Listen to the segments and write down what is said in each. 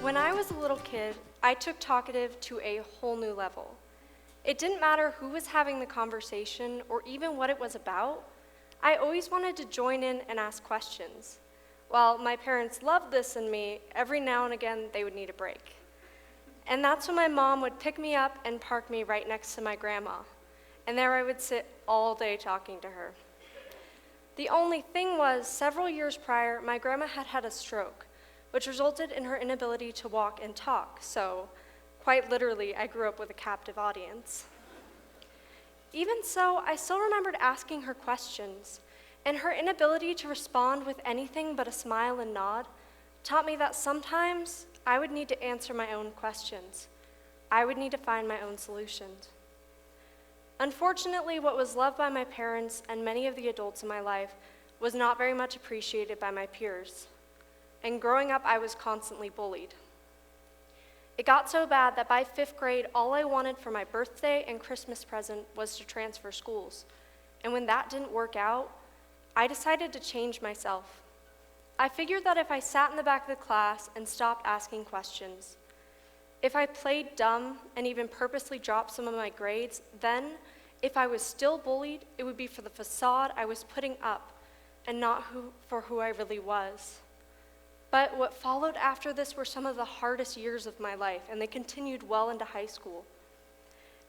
When I was a little kid, I took talkative to a whole new level. It didn't matter who was having the conversation or even what it was about. I always wanted to join in and ask questions. While my parents loved this in me, every now and again they would need a break. And that's when my mom would pick me up and park me right next to my grandma. And there I would sit all day talking to her. The only thing was, several years prior, my grandma had had a stroke, which resulted in her inability to walk and talk, so quite literally, I grew up with a captive audience. Even so, I still remembered asking her questions, and her inability to respond with anything but a smile and nod taught me that sometimes I would need to answer my own questions. I would need to find my own solutions. Unfortunately, what was loved by my parents and many of the adults in my life was not very much appreciated by my peers. And growing up, I was constantly bullied. It got so bad that by 5th grade, all I wanted for my birthday and Christmas present was to transfer schools. And when that didn't work out, I decided to change myself. I figured that if I sat in the back of the class and stopped asking questions, if I played dumb and even purposely dropped some of my grades, then, if I was still bullied, it would be for the facade I was putting up and not for who I really was. But what followed after this were some of the hardest years of my life, and they continued well into high school.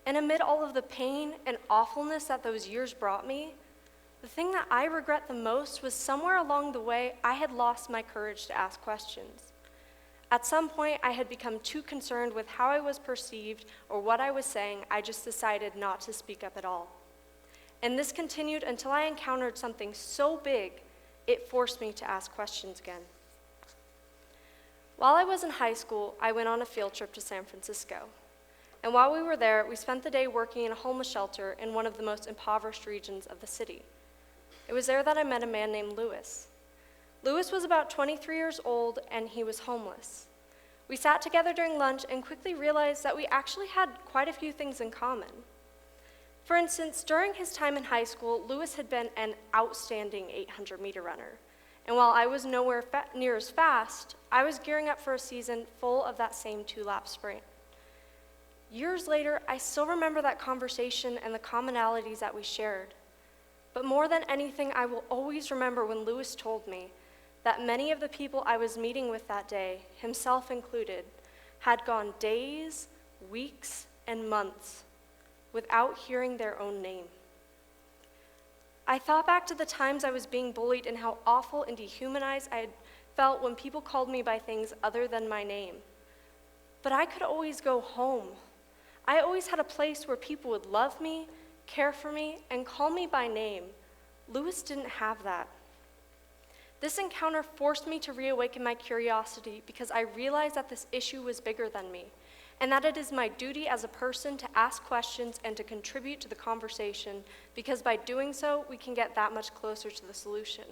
And amid all of the pain and awfulness that those years brought me, the thing that I regret the most was somewhere along the way, I had lost my courage to ask questions. At some point, I had become too concerned with how I was perceived or what I was saying, I just decided not to speak up at all. And this continued until I encountered something so big, it forced me to ask questions again. While I was in high school, I went on a field trip to San Francisco. And while we were there, we spent the day working in a homeless shelter in one of the most impoverished regions of the city. It was there that I met a man named Louis. Louis was about 23 years old, and he was homeless. We sat together during lunch and quickly realized that we actually had quite a few things in common. For instance, during his time in high school, Louis had been an outstanding 800-meter runner. And while I was nowhere near as fast, I was gearing up for a season full of that same 2-lap sprint. Years later, I still remember that conversation and the commonalities that we shared. But more than anything, I will always remember when Louis told me that many of the people I was meeting with that day, himself included, had gone days, weeks, and months without hearing their own name. I thought back to the times I was being bullied and how awful and dehumanized I had felt when people called me by things other than my name. But I could always go home. I always had a place where people would love me, care for me, and call me by name. Louis didn't have that. This encounter forced me to reawaken my curiosity because I realized that this issue was bigger than me, and that it is my duty as a person to ask questions and to contribute to the conversation, because by doing so, we can get that much closer to the solution.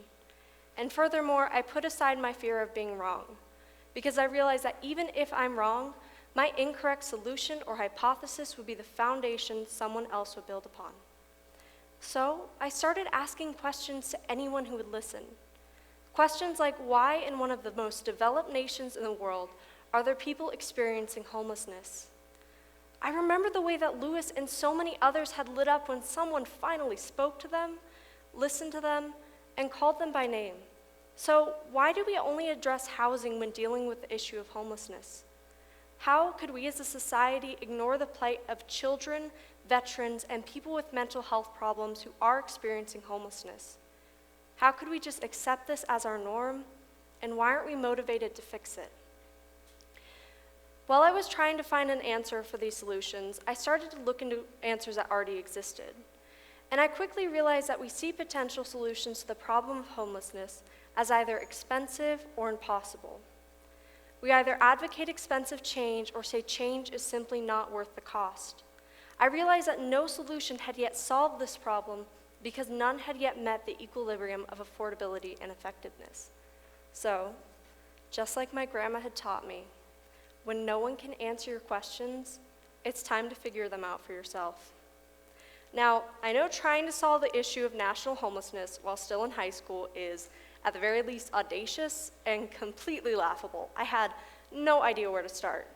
And furthermore, I put aside my fear of being wrong, because I realized that even if I'm wrong, my incorrect solution or hypothesis would be the foundation someone else would build upon. So I started asking questions to anyone who would listen. Questions like, why in one of the most developed nations in the world are there people experiencing homelessness? I remember the way that Louis and so many others had lit up when someone finally spoke to them, listened to them, and called them by name. So why do we only address housing when dealing with the issue of homelessness? How could we as a society ignore the plight of children, veterans, and people with mental health problems who are experiencing homelessness? How could we just accept this as our norm? And why aren't we motivated to fix it? While I was trying to find an answer for these solutions, I started to look into answers that already existed. And I quickly realized that we see potential solutions to the problem of homelessness as either expensive or impossible. We either advocate expensive change or say change is simply not worth the cost. I realized that no solution had yet solved this problem because none had yet met the equilibrium of affordability and effectiveness. So, just like my grandma had taught me, when no one can answer your questions, it's time to figure them out for yourself. Now, I know trying to solve the issue of national homelessness while still in high school is, at the very least, audacious and completely laughable. I had no idea where to start.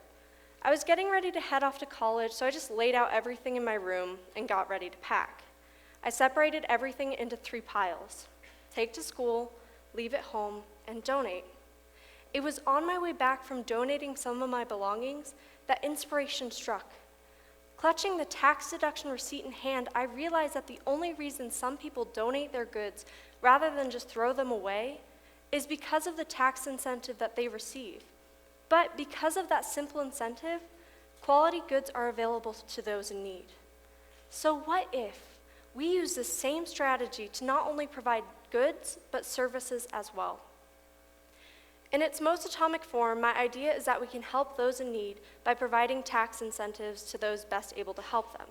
I was getting ready to head off to college, so I just laid out everything in my room and got ready to pack. I separated everything into 3 piles: take to school, leave at home, and donate. It was on my way back from donating some of my belongings that inspiration struck. Clutching the tax deduction receipt in hand, I realized that the only reason some people donate their goods rather than just throw them away is because of the tax incentive that they receive. But because of that simple incentive, quality goods are available to those in need. So what if we use the same strategy to not only provide goods, but services as well? In its most atomic form, my idea is that we can help those in need by providing tax incentives to those best able to help them.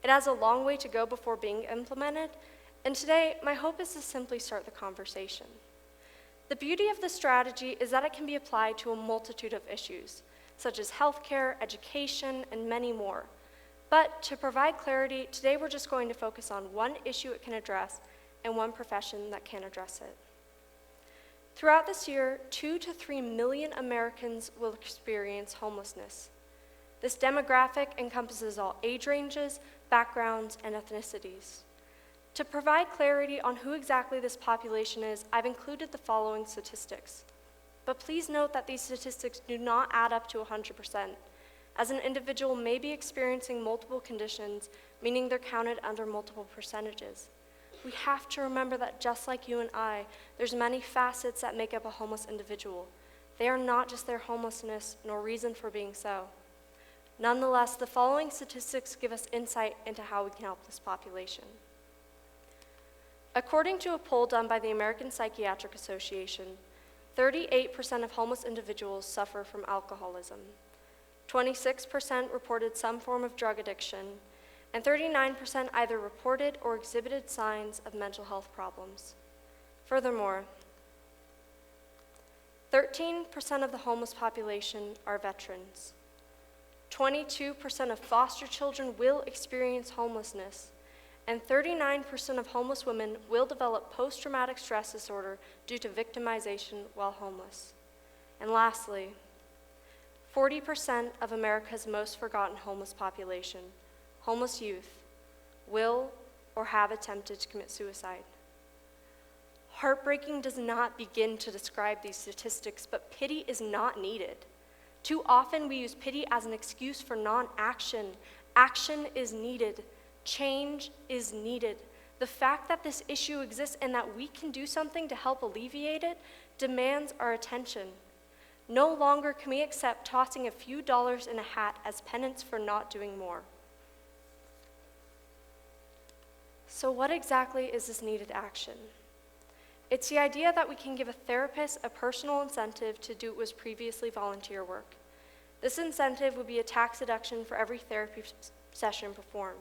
It has a long way to go before being implemented, and today, my hope is to simply start the conversation. The beauty of this strategy is that it can be applied to a multitude of issues, such as healthcare, education, and many more. But to provide clarity, today we're just going to focus on one issue it can address and one profession that can address it. Throughout this year, 2 to 3 million Americans will experience homelessness. This demographic encompasses all age ranges, backgrounds, and ethnicities. To provide clarity on who exactly this population is, I've included the following statistics. But please note that these statistics do not add up to 100%, as an individual may be experiencing multiple conditions, meaning they're counted under multiple percentages. We have to remember that just like you and I, there's many facets that make up a homeless individual. They are not just their homelessness, nor reason for being so. Nonetheless, the following statistics give us insight into how we can help this population. According to a poll done by the American Psychiatric Association, 38% of homeless individuals suffer from alcoholism. 26% reported some form of drug addiction, and 39% either reported or exhibited signs of mental health problems. Furthermore, 13% of the homeless population are veterans. 22% of foster children will experience homelessness, and 39% of homeless women will develop post-traumatic stress disorder due to victimization while homeless. And lastly, 40% of America's most forgotten homeless population, homeless youth, will or have attempted to commit suicide. Heartbreaking does not begin to describe these statistics, but pity is not needed. Too often we use pity as an excuse for non-action. Action is needed. Change is needed. The fact that this issue exists and that we can do something to help alleviate it demands our attention. No longer can we accept tossing a few dollars in a hat as penance for not doing more. So what exactly is this needed action? It's the idea that we can give a therapist a personal incentive to do what was previously volunteer work. This incentive would be a tax deduction for every therapy session performed.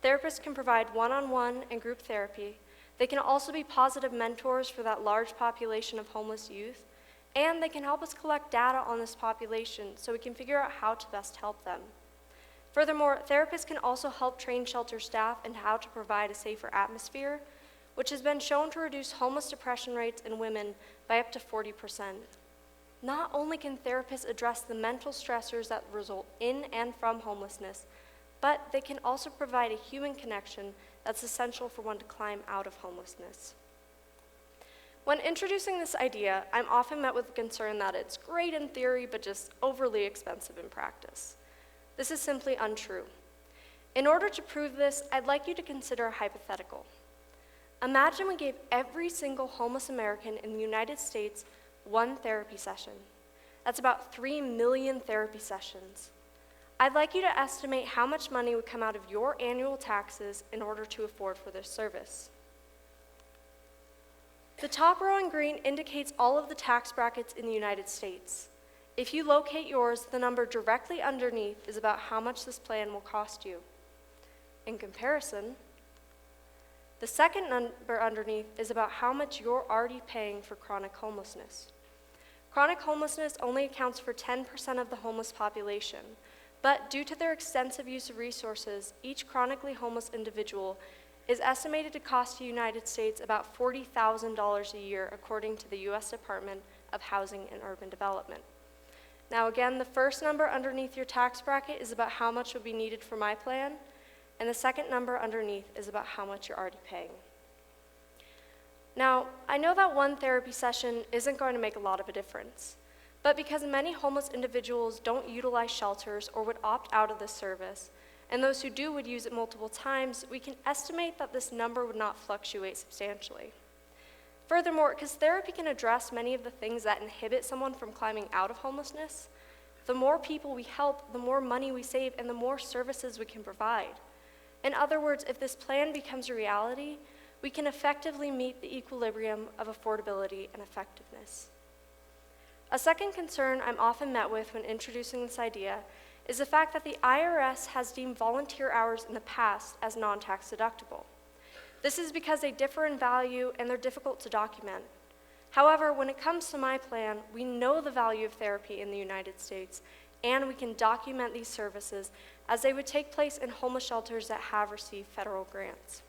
Therapists can provide one-on-one and group therapy. They can also be positive mentors for that large population of homeless youth, and they can help us collect data on this population so we can figure out how to best help them. Furthermore, therapists can also help train shelter staff in how to provide a safer atmosphere, which has been shown to reduce homeless depression rates in women by up to 40%. Not only can therapists address the mental stressors that result in and from homelessness, but they can also provide a human connection that's essential for one to climb out of homelessness. When introducing this idea, I'm often met with the concern that it's great in theory, but just overly expensive in practice. This is simply untrue. In order to prove this, I'd like you to consider a hypothetical. Imagine we gave every single homeless American in the United States one therapy session. That's about 3 million therapy sessions. I'd like you to estimate how much money would come out of your annual taxes in order to afford for this service. The top row in green indicates all of the tax brackets in the United States. If you locate yours, the number directly underneath is about how much this plan will cost you. In comparison, the second number underneath is about how much you're already paying for chronic homelessness. Chronic homelessness only accounts for 10% of the homeless population, but due to their extensive use of resources, each chronically homeless individual is estimated to cost the United States about $40,000 a year, according to the U.S. Department of Housing and Urban Development. Now again, the first number underneath your tax bracket is about how much would be needed for my plan, and the second number underneath is about how much you're already paying. Now, I know that one therapy session isn't going to make a lot of a difference, but because many homeless individuals don't utilize shelters or would opt out of this service, and those who do would use it multiple times, we can estimate that this number would not fluctuate substantially. Furthermore, because therapy can address many of the things that inhibit someone from climbing out of homelessness, the more people we help, the more money we save, and the more services we can provide. In other words, if this plan becomes a reality, we can effectively meet the equilibrium of affordability and effectiveness. A second concern I'm often met with when introducing this idea is the fact that the IRS has deemed volunteer hours in the past as non-tax deductible. This is because they differ in value and they're difficult to document. However, when it comes to my plan, we know the value of therapy in the United States, and we can document these services as they would take place in homeless shelters that have received federal grants.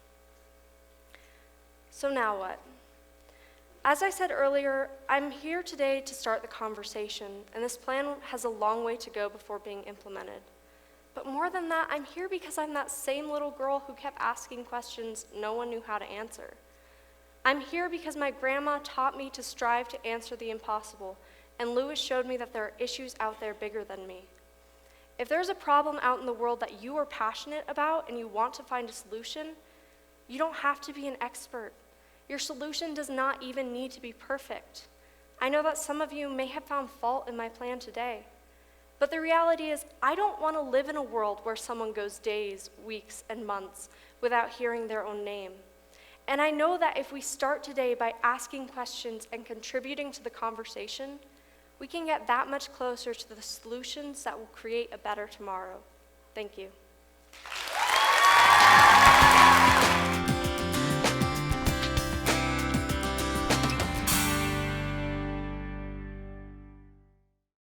So now what? As I said earlier, I'm here today to start the conversation, and this plan has a long way to go before being implemented. But more than that, I'm here because I'm that same little girl who kept asking questions no one knew how to answer. I'm here because my grandma taught me to strive to answer the impossible, and Lewis showed me that there are issues out there bigger than me. If there's a problem out in the world that you are passionate about and you want to find a solution, you don't have to be an expert. Your solution does not even need to be perfect. I know that some of you may have found fault in my plan today, but the reality is I don't want to live in a world where someone goes days, weeks, and months without hearing their own name. And I know that if we start today by asking questions and contributing to the conversation, we can get that much closer to the solutions that will create a better tomorrow. Thank you.